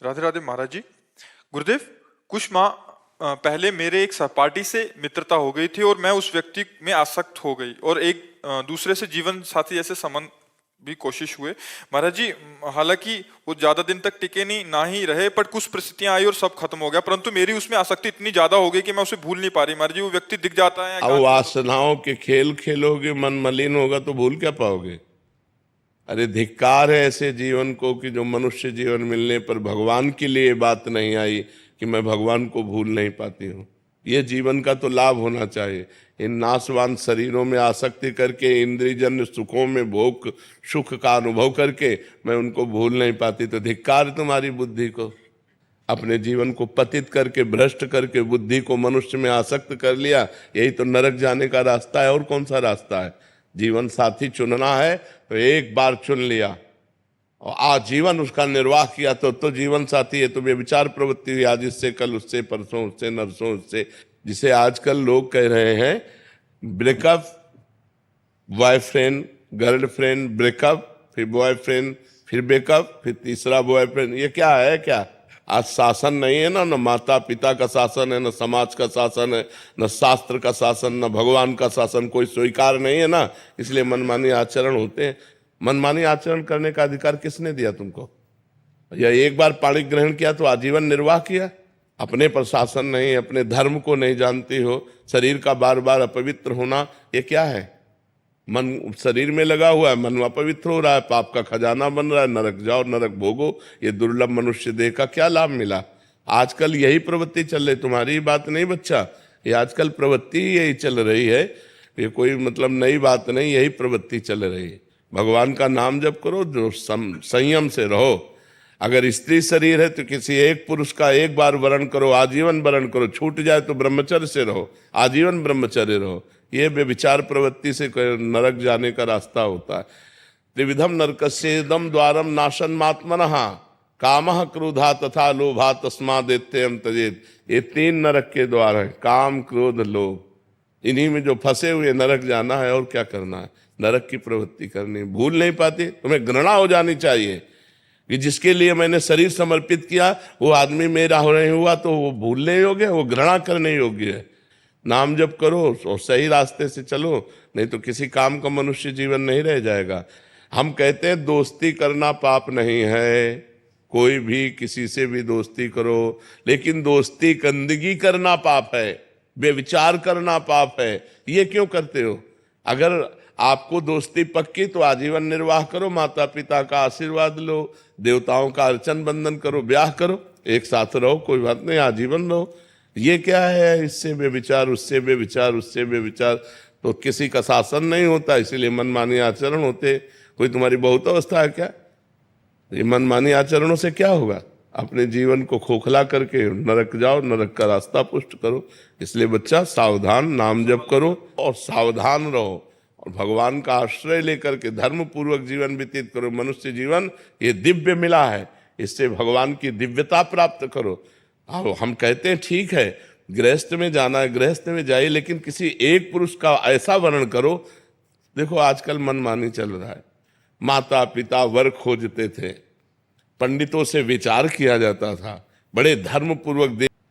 राधे राधे महाराज जी। गुरुदेव, कुछ माह पहले मेरे एक सहपाठी से मित्रता हो गई थी और मैं उस व्यक्ति में आसक्त हो गई और एक दूसरे से जीवन साथी जैसे संबंध भी कोशिश हुए महाराज जी। हालांकि वो ज्यादा दिन तक टिके नहीं ना ही रहे, पर कुछ परिस्थितियां आई और सब खत्म हो गया, परंतु मेरी उसमें आसक्ति इतनी ज्यादा हो गई कि मैं उसे भूल नहीं पा रही महाराज जी। वो व्यक्ति दिख जाता है अब वासनाओं के खेल खेलोगे, मन मलिन होगा तो भूल क्या पाओगे। अरे धिक्कार है ऐसे जीवन को कि जो मनुष्य जीवन मिलने पर भगवान के लिए बात नहीं आई कि मैं भगवान को भूल नहीं पाती हूँ। ये जीवन का तो लाभ होना चाहिए। इन नाशवान शरीरों में आसक्ति करके, इंद्रियजन्य सुखों में भोग सुख का अनुभव करके मैं उनको भूल नहीं पाती, तो धिक्कार तुम्हारी बुद्धि को। अपने जीवन को पतित करके, भ्रष्ट करके बुद्धि को मनुष्य में आसक्त कर लिया, यही तो नरक जाने का रास्ता है। और कौन सा रास्ता है? जीवन साथी चुनना है तो एक बार चुन लिया और आजीवन उसका निर्वाह किया तो जीवन साथी है। तो व्यभिचार प्रवृत्ति हुई आज इससे, कल उससे, परसों उससे, नरसों उससे, जिसे आजकल लोग कह रहे हैं ब्रेकअप, बॉयफ्रेंड गर्लफ्रेंड, ब्रेकअप, फिर बॉयफ्रेंड, फिर ब्रेकअप, फिर तीसरा बॉयफ्रेंड। ये क्या है? क्या आज शासन नहीं है ना? न माता पिता का शासन है, न समाज का शासन है, न शास्त्र का शासन, न भगवान का शासन, कोई स्वीकार नहीं है ना। इसलिए मनमानी आचरण होते हैं। मनमानी आचरण करने का अधिकार किसने दिया तुमको? या एक बार पाणी ग्रहण किया तो आजीवन निर्वाह किया? अपने पर शासन नहीं, अपने धर्म को नहीं जानती हो, शरीर का बार बार अपवित्र होना, ये क्या है? मन शरीर में लगा हुआ है, मन अपवित्र हो रहा है, पाप का खजाना बन रहा है, नरक जाओ नरक भोगो। ये दुर्लभ मनुष्य देह का क्या लाभ मिला? आजकल यही प्रवृत्ति चल रही, तुम्हारी बात नहीं बच्चा, ये आजकल प्रवृत्ति यही चल रही है। ये कोई मतलब नई बात नहीं, यही प्रवृत्ति चल रही है। भगवान का नाम जप करो, जो संयम से रहो। अगर स्त्री शरीर है तो किसी एक पुरुष का एक बार वरण करो, आजीवन वरण करो। छूट जाए तो ब्रह्मचर्य से रहो, आजीवन ब्रह्मचर्य रहो। ये व्यभिचार प्रवृत्ति से नरक जाने का रास्ता होता है। त्रिविधम नरकस्येदम द्वारम नाशनमात्मनः कामः क्रोधा तथा लोभा तस्मादेत्ययं त्यजेत। ये तीन नरक के द्वार हैं, काम क्रोध लोभ। इन्हीं में जो फंसे हुए नरक जाना है। और क्या करना है? नरक की प्रवृत्ति करनी। भूल नहीं पाते, तुम्हें घृणा हो जानी चाहिए कि जिसके लिए मैंने शरीर समर्पित किया वो आदमी मेरा हो नहीं हुआ तो वो भूलने योग्य है, वो घृणा करने योग्य है। नाम जप करो और सही रास्ते से चलो, नहीं तो किसी काम का मनुष्य जीवन नहीं रह जाएगा। हम कहते हैं दोस्ती करना पाप नहीं है, कोई भी किसी से भी दोस्ती करो, लेकिन दोस्ती गंदगी करना पाप है, व्यभिचार करना पाप है। ये क्यों करते हो? अगर आपको दोस्ती पक्की तो आजीवन निर्वाह करो, माता पिता का आशीर्वाद लो, देवताओं का अर्चन बंदन करो, ब्याह करो, एक साथ रहो, कोई बात नहीं, आजीवन रहो। ये क्या है? इससे बेविचार, उससे बेविचार, उससे बेविचार, तो किसी का शासन नहीं होता, इसीलिए मनमानी आचरण होते। कोई तुम्हारी बहुत अवस्था है क्या? ये मनमानी आचरणों से क्या होगा? अपने जीवन को खोखला करके नरक जाओ, नरक का रास्ता पुष्ट करो। इसलिए बच्चा सावधान, नाम जप करो और सावधान रहो और भगवान का आश्रय लेकर के धर्म पूर्वक जीवन व्यतीत करो। मनुष्य जीवन ये दिव्य मिला है, इससे भगवान की दिव्यता प्राप्त करो। हम कहते हैं ठीक है गृहस्थ में जाना है, गृहस्थ में जाइए, लेकिन किसी एक पुरुष का ऐसा वर्ण करो। देखो आजकल मनमानी चल रहा है। माता पिता वर खोजते थे, पंडितों से विचार किया जाता था, बड़े धर्म पूर्वक